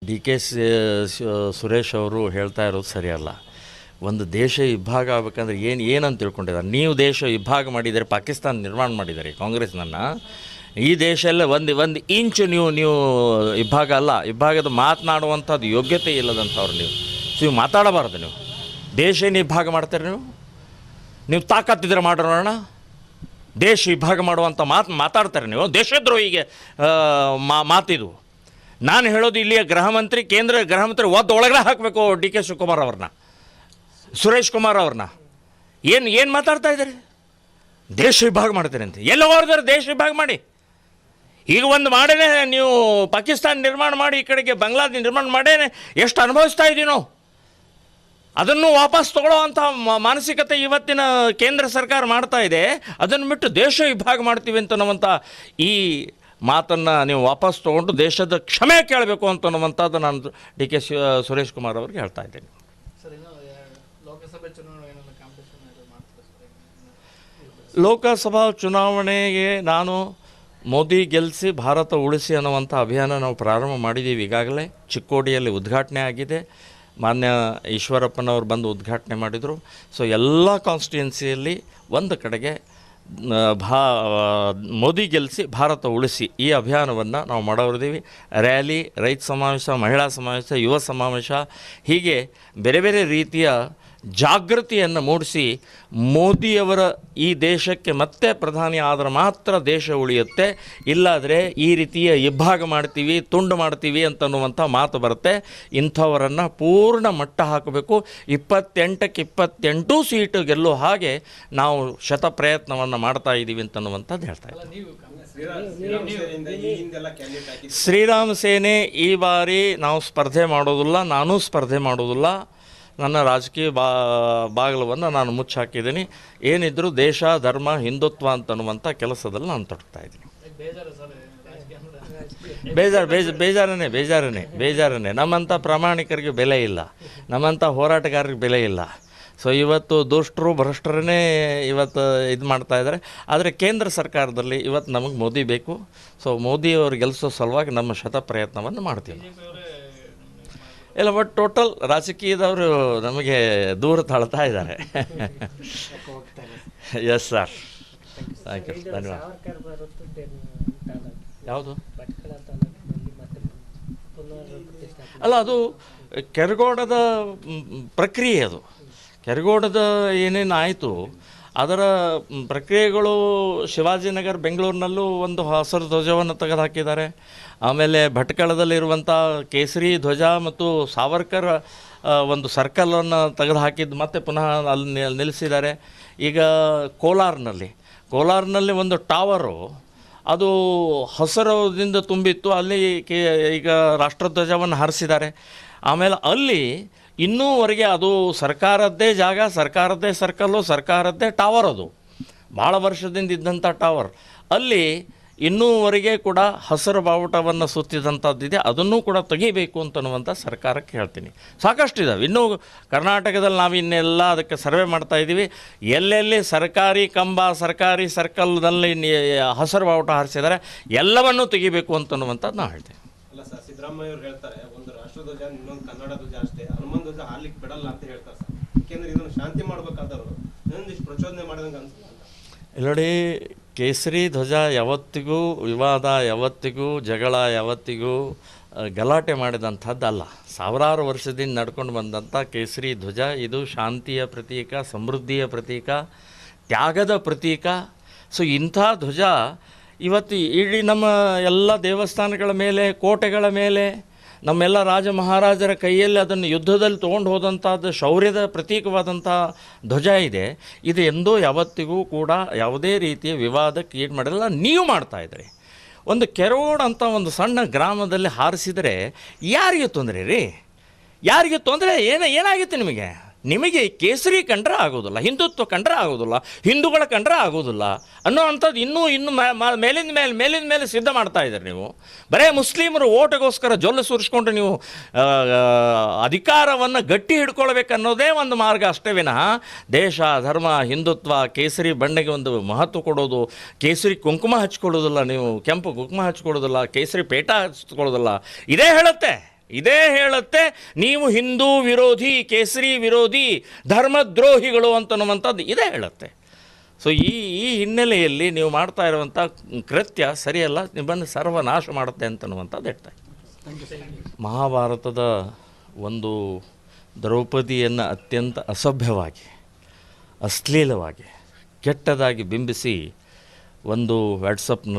D K Suresh ಅವರು ಹೇಳ್ತಾ ಇರೋದು ಸರಿಯಲ್ಲ. ಒಂದು ದೇಶ ವಿಭಾಗ ಆಗಬೇಕಂದ್ರೆ ಏನಂತ ತಿಳ್ಕೊಂಡಿದ್ದಾರೆ. ನೀವು ದೇಶ ವಿಭಾಗ ಮಾಡಿದರೆ, ಪಾಕಿಸ್ತಾನ ನಿರ್ಮಾಣ ಮಾಡಿದ್ದಾರೆ ಕಾಂಗ್ರೆಸ್ನನ್ನು. ಈ ದೇಶ ಎಲ್ಲ ಒಂದು ಇಂಚು ನೀವು ವಿಭಾಗ ಅಲ್ಲ, ವಿಭಾಗದ ಮಾತನಾಡುವಂಥದ್ದು ಯೋಗ್ಯತೆ ಇಲ್ಲದಂಥವ್ರು ನೀವು ಮಾತಾಡಬಾರ್ದು. ನೀವು ದೇಶ ವಿಭಾಗ ಮಾಡ್ತಾರೆ. ನೀವು ತಾಕತ್ತಿದ್ರೆ ಮಾಡೋಣ. ದೇಶ ವಿಭಾಗ ಮಾಡುವಂಥ ಮಾತಾಡ್ತಾರೆ ನೀವು. ದೇಶದ್ರೋಹಿಗೆ ಮಾತಿದು. ನಾನು ಹೇಳೋದು ಇಲ್ಲಿಯ ಕೇಂದ್ರ ಗೃಹ ಮಂತ್ರಿ ಒಳಗಡೆ ಹಾಕಬೇಕು ಡಿ ಕೆ ಶಿವಕುಮಾರ್ ಅವ್ರನ್ನ, ಸುರೇಶ್ ಕುಮಾರ್ ಅವ್ರನ್ನ. ಏನು ಮಾತಾಡ್ತಾ ಇದ್ದಾರೆ? ದೇಶ ವಿಭಾಗ ಮಾಡ್ತಾರೆ ಅಂತ. ಎಲ್ಲ ಹೋದ್ರೆ ದೇಶ ವಿಭಾಗ ಮಾಡಿ. ಈಗ ಒಂದು ಮಾಡೇನೆ ನೀವು ಪಾಕಿಸ್ತಾನ ನಿರ್ಮಾಣ ಮಾಡಿ, ಈ ಕಡೆಗೆ ಬಾಂಗ್ಲಾದೇಶ ನಿರ್ಮಾಣ ಮಾಡೇನೆ ಎಷ್ಟು ಅನುಭವಿಸ್ತಾ ಇದ್ದೀವಿ ನಾವು. ಅದನ್ನು ವಾಪಸ್ ತಗೊಳ್ಳೋ ಅಂಥ ಮಾನಸಿಕತೆ ಇವತ್ತಿನ ಕೇಂದ್ರ ಸರ್ಕಾರ ಮಾಡ್ತಾ ಇದೆ. ಅದನ್ನು ಬಿಟ್ಟು ದೇಶ ವಿಭಾಗ ಮಾಡ್ತೀವಿ ಅಂತನ್ನುವಂಥ ಈ ಮಾತನ್ನು ನೀವು ವಾಪಸ್ ತೊಗೊಂಡು ದೇಶದ ಕ್ಷಮೆ ಕೇಳಬೇಕು ಅಂತನ್ನುವಂಥದ್ದು ನಾನು ಡಿ ಕೆ ಸುರೇಶ್ ಕುಮಾರ್ ಅವ್ರಿಗೆ ಹೇಳ್ತಾ ಇದ್ದೇನೆ. ಲೋಕಸಭಾ ಚುನಾವಣೆಗೆ ನಾನು ಮೋದಿ ಗೆಲ್ಲಿಸಿ ಭಾರತ ಉಳಿಸಿ ಅನ್ನುವಂಥ ಅಭಿಯಾನ ನಾವು ಪ್ರಾರಂಭ ಮಾಡಿದ್ದೀವಿ. ಈಗಾಗಲೇ ಚಿಕ್ಕೋಡಿಯಲ್ಲಿ ಉದ್ಘಾಟನೆ ಆಗಿದೆ. ಮಾನ್ಯ ಈಶ್ವರಪ್ಪನವರು ಬಂದು ಉದ್ಘಾಟನೆ ಮಾಡಿದರು. ಸೊ ಎಲ್ಲ ಕಾನ್ಸ್ಟಿಟ್ಯುನ್ಸಿಯಲ್ಲಿ ಒಂದು ಕಡೆಗೆ ಮೋದಿ ಗೆಲ್ಲಿಸಿ ಭಾರತ ಉಳಿಸಿ ಈ ಅಭಿಯಾನವನ್ನು ನಾವು ಮಾಡೋರಿದ್ದೀವಿ. ರ್ಯಾಲಿ, ರೈತ ಸಮಾವೇಶ, ಮಹಿಳಾ ಸಮಾವೇಶ, ಯುವ ಸಮಾವೇಶ, ಹೀಗೆ ಬೇರೆ ಬೇರೆ ರೀತಿಯ ಜಾಗೃತಿಯನ್ನು ಮೂಡಿಸಿ ಮೋದಿಯವರ ಈ ದೇಶಕ್ಕೆ ಮತ್ತೆ ಪ್ರಧಾನಿ ಆದರೆ ಮಾತ್ರ ದೇಶ ಉಳಿಯುತ್ತೆ, ಇಲ್ಲಾದರೆ ಈ ರೀತಿಯ ವಿಭಾಗ ಮಾಡ್ತೀವಿ, ತುಂಡು ಮಾಡ್ತೀವಿ ಅಂತನ್ನುವಂಥ ಮಾತು ಬರುತ್ತೆ. ಇಂಥವರನ್ನು ಪೂರ್ಣ ಮಟ್ಟ ಹಾಕಬೇಕು. 28ಕ್ಕೆ 28 ಸೀಟು ಗೆಲ್ಲೋ ಹಾಗೆ ನಾವು ಶತ ಪ್ರಯತ್ನವನ್ನು ಮಾಡ್ತಾ ಇದ್ದೀವಿ ಅಂತನ್ನುವಂಥದ್ದು ಹೇಳ್ತಾ ಇದ್ದೀವಿ. ಶ್ರೀರಾಮ ಸೇನೆ ಈ ಬಾರಿ ನಾವು ಸ್ಪರ್ಧೆ ಮಾಡೋದಿಲ್ಲ, ನಾನೂ ಸ್ಪರ್ಧೆ ಮಾಡೋದಿಲ್ಲ. ನನ್ನ ರಾಜಕೀಯ ಬಾಗಿಲವನ್ನು ನಾನು ಮುಚ್ಚಾಕಿದ್ದೀನಿ. ಏನಿದ್ರೂ ದೇಶ, ಧರ್ಮ, ಹಿಂದುತ್ವ ಅಂತನ್ನುವಂಥ ಕೆಲಸದಲ್ಲಿ ನಾನು ತೊಡಗ್ತಾ ಇದ್ದೀನಿ. ಬೇಜಾರನೇ. ನಮ್ಮಂಥ ಪ್ರಾಮಾಣಿಕರಿಗೆ ಬೆಲೆ ಇಲ್ಲ, ನಮ್ಮಂಥ ಹೋರಾಟಗಾರರಿಗೆ ಬೆಲೆ ಇಲ್ಲ. ಸೊ ಇವತ್ತು ದುಷ್ಟರು, ಭ್ರಷ್ಟರನ್ನೇ ಇವತ್ತು ಇದು ಮಾಡ್ತಾ ಇದ್ದಾರೆ. ಆದರೆ ಕೇಂದ್ರ ಸರ್ಕಾರದಲ್ಲಿ ಇವತ್ತು ನಮಗೆ ಮೋದಿ ಬೇಕು. ಸೊ ಮೋದಿಯವರು ಗೆಲ್ಲಿಸೋ ಸಲುವಾಗಿ ನಮ್ಮ ಶತ ಪ್ರಯತ್ನವನ್ನು ಮಾಡ್ತೀವಿ. ಇಲ್ಲ, ಬಟ್ ಟೋಟಲ್ ರಾಜಕೀಯದವರು ನಮಗೆ ದೂರ ತಳ್ತಾ ಇದ್ದಾರೆ. ಎಸ್ ಸರ್, ಥ್ಯಾಂಕ್ ಯು, ಧನ್ಯವಾದ. ಯಾವುದು ಅಲ್ಲ, ಅದು ಕೆರಗೋಡದ ಪ್ರಕ್ರಿಯೆ. ಅದು ಕೆರಗೋಡದ ಏನೇನು ಆಯಿತು ಅದರ ಪ್ರಕ್ರಿಯೆಗಳು ಶಿವಾಜಿನಗರ ಬೆಂಗಳೂರಿನಲ್ಲೂ ಒಂದು ಹಸಿರು ಧ್ವಜವನ್ನು ತೆಗೆದುಹಾಕಿದ್ದಾರೆ. ಆಮೇಲೆ ಭಟ್ಕಳದಲ್ಲಿರುವಂಥ ಕೇಸರಿ ಧ್ವಜ ಮತ್ತು ಸಾವರ್ಕರ್ ಒಂದು ಸರ್ಕಲನ್ನು ತೆಗೆದುಹಾಕಿದ್ದು ಮತ್ತೆ ಪುನಃ ಅಲ್ಲಿ ನಿಲ್ಲಿಸಿದ್ದಾರೆ. ಈಗ ಕೋಲಾರ್ನಲ್ಲಿ ಒಂದು ಟಾವರು ಅದು ಹಸಿರದಿಂದ ತುಂಬಿತ್ತು, ಅಲ್ಲಿ ಈಗ ರಾಷ್ಟ್ರಧ್ವಜವನ್ನು ಹಾರಿಸಿದ್ದಾರೆ. ಆಮೇಲೆ ಅಲ್ಲಿ ಇನ್ನೂವರೆಗೆ ಅದು ಸರ್ಕಾರದ್ದೇ ಜಾಗ, ಸರ್ಕಾರದ್ದೇ ಸರ್ಕಲ್ಲು, ಸರ್ಕಾರದ್ದೇ ಟವರ್. ಅದು ಭಾಳ ವರ್ಷದಿಂದ ಇದ್ದಂಥ ಟವರ್. ಅಲ್ಲಿ ಇನ್ನೂವರೆಗೆ ಕೂಡ ಹಸಿರು ಬಾವುಟವನ್ನು ಸುತ್ತಿದಂಥದ್ದಿದೆ. ಅದನ್ನೂ ಕೂಡ ತೆಗಿಬೇಕು ಅಂತನ್ನುವಂಥ ಸರ್ಕಾರಕ್ಕೆ ಹೇಳ್ತೀನಿ. ಸಾಕಷ್ಟು ಇದ್ದಾವೆ ಇನ್ನೂ ಕರ್ನಾಟಕದಲ್ಲಿ. ನಾವು ಇನ್ನೆಲ್ಲ ಅದಕ್ಕೆ ಸರ್ವೆ ಮಾಡ್ತಾಯಿದ್ದೀವಿ. ಎಲ್ಲೆಲ್ಲಿ ಸರ್ಕಾರಿ ಕಂಬ, ಸರ್ಕಾರಿ ಸರ್ಕಲ್ನಲ್ಲಿ ಹಸಿರು ಬಾವುಟ ಹಾರಿಸಿದ್ದಾರೆ ಎಲ್ಲವನ್ನೂ ತೆಗಿಬೇಕು ಅಂತನ್ನುವಂಥದ್ದು ನಾವು ಹೇಳ್ತೀವಿ. ಅಲ್ಲ ಸರ್, ಸಿದ್ದರಾಮಯ್ಯ ಅವರು ಹೇಳ್ತಾರೆ ಒಂದು ರಾಷ್ಟ್ರಧ್ವಜ, ಇನ್ನೊಂದು ಕನ್ನಡ ಧ್ವಜ ಅಷ್ಟೇ, ಹನುಮಾನ್ ಧ್ವಜ ಹಾರ್ಲಿಕ್ಕೆ ಬಿಡಲ್ಲ ಅಂತ ಹೇಳ್ತಾರೆ ಸರ್. ಯಾಕೆಂದರೆ ಇದನ್ನು ಶಾಂತಿ ಮಾಡಬೇಕಾದವರು ಇನ್ನೊಂದಿಷ್ಟು ಪ್ರಚೋದನೆ ಮಾಡಿದಂಗೆ ಅನ್ಸುತ್ತೆ ಅಂತ. ನೋಡಿ, ಕೇಸರಿ ಧ್ವಜ ಯಾವತ್ತಿಗೂ ವಿವಾದ, ಯಾವತ್ತಿಗೂ ಜಗಳ, ಯಾವತ್ತಿಗೂ ಗಲಾಟೆ ಮಾಡಿದಂಥದ್ದಲ್ಲ. ಸಾವಿರಾರು ವರ್ಷದಿಂದ ನಡ್ಕೊಂಡು ಬಂದಂಥ ಕೇಸರಿ ಧ್ವಜ ಇದು ಶಾಂತಿಯ ಪ್ರತೀಕ, ಸಮೃದ್ಧಿಯ ಪ್ರತೀಕ, ತ್ಯಾಗದ ಪ್ರತೀಕ. ಸೊ ಇಂಥ ಧ್ವಜ ಇವತ್ತು ಇಡೀ ನಮ್ಮ ಎಲ್ಲ ದೇವಸ್ಥಾನಗಳ ಮೇಲೆ, ಕೋಟೆಗಳ ಮೇಲೆ, ನಮ್ಮೆಲ್ಲ ರಾಜ ಮಹಾರಾಜರ ಕೈಯಲ್ಲಿ ಅದನ್ನು ಯುದ್ಧದಲ್ಲಿ ತೊಗೊಂಡು ಹೋದಂಥದ್ದು ಶೌರ್ಯದ ಪ್ರತೀಕವಾದಂಥ ಧ್ವಜ ಇದೆ. ಇದು ಎಂದೂ ಯಾವತ್ತಿಗೂ ಕೂಡ ಯಾವುದೇ ರೀತಿಯ ವಿವಾದಕ್ಕೆ ಈಡು ಮಾಡಿಲ್ಲ. ನೀವು ಮಾಡ್ತಾಯಿದ್ರಿ. ಒಂದು ಕೆರಗೋಡ್ ಅಂತ ಒಂದು ಸಣ್ಣ ಗ್ರಾಮದಲ್ಲಿ ಹಾರಿಸಿದರೆ ಯಾರಿಗೆ ತೊಂದರೆ ರೀ? ಯಾರಿಗೆ ತೊಂದರೆ? ಏನಾಗಿತ್ತು ನಿಮಗೆ ಕೇಸರಿ ಕಂಡ್ರೆ ಆಗೋದಿಲ್ಲ, ಹಿಂದುತ್ವ ಕಂಡ್ರೆ ಆಗೋದಿಲ್ಲ, ಹಿಂದೂಗಳ ಕಂಡ್ರೆ ಆಗೋದಿಲ್ಲ ಅನ್ನೋ ಅಂಥದ್ದು ಇನ್ನೂ ಮೇಲಿಂದ ಮೇಲೆ ಸಿದ್ಧ ಮಾಡ್ತಾ ಇದ್ದಾರೆ. ನೀವು ಬರೇ ಮುಸ್ಲಿಮರು ಓಟಿಗೋಸ್ಕರ ಜೊಲ್ಲು ಸುರಿಸ್ಕೊಂಡು ನೀವು ಅಧಿಕಾರವನ್ನು ಗಟ್ಟಿ ಹಿಡ್ಕೊಳ್ಬೇಕನ್ನೋದೇ ಒಂದು ಮಾರ್ಗ ಅಷ್ಟೇ ವಿನಃ ದೇಶ, ಧರ್ಮ, ಹಿಂದುತ್ವ, ಕೇಸರಿ ಬಣ್ಣಗೆ ಒಂದು ಮಹತ್ವ ಕೊಡೋದು, ಕೇಸರಿ ಕುಂಕುಮ ಹಚ್ಕೊಳ್ಳೋದಿಲ್ಲ, ನೀವು ಕೆಂಪು ಕುಂಕುಮ ಹಚ್ಕೊಳ್ಳೋದಿಲ್ಲ, ಕೇಸರಿ ಪೇಟ ಹಚ್ಕೊಳ್ಳೋದಿಲ್ಲ, ಇದೇ ಹೇಳುತ್ತೆ. ಇದೇ ಹೇಳುತ್ತೆ ನೀವು ಹಿಂದೂ ವಿರೋಧಿ, ಕೇಸರಿ ವಿರೋಧಿ, ಧರ್ಮದ್ರೋಹಿಗಳು ಅಂತನ್ನುವಂಥದ್ದು ಇದೇ ಹೇಳುತ್ತೆ. ಸೊ ಈ ಹಿನ್ನೆಲೆಯಲ್ಲಿ ನೀವು ಮಾಡ್ತಾ ಇರುವಂಥ ಕೃತ್ಯ ಸರಿಯಲ್ಲ, ನಿಮ್ಮನ್ನು ಸರ್ವನಾಶ ಮಾಡುತ್ತೆ ಅಂತನ್ನುವಂಥದ್ದು ಹೇಳ್ತಾರೆ. ಮಹಾಭಾರತದ ಒಂದು ದ್ರೌಪದಿಯನ್ನು ಅತ್ಯಂತ ಅಸಭ್ಯವಾಗಿ, ಅಶ್ಲೀಲವಾಗಿ, ಕೆಟ್ಟದಾಗಿ ಬಿಂಬಿಸಿ ಒಂದು ವಾಟ್ಸಪ್ನಲ್ಲಿ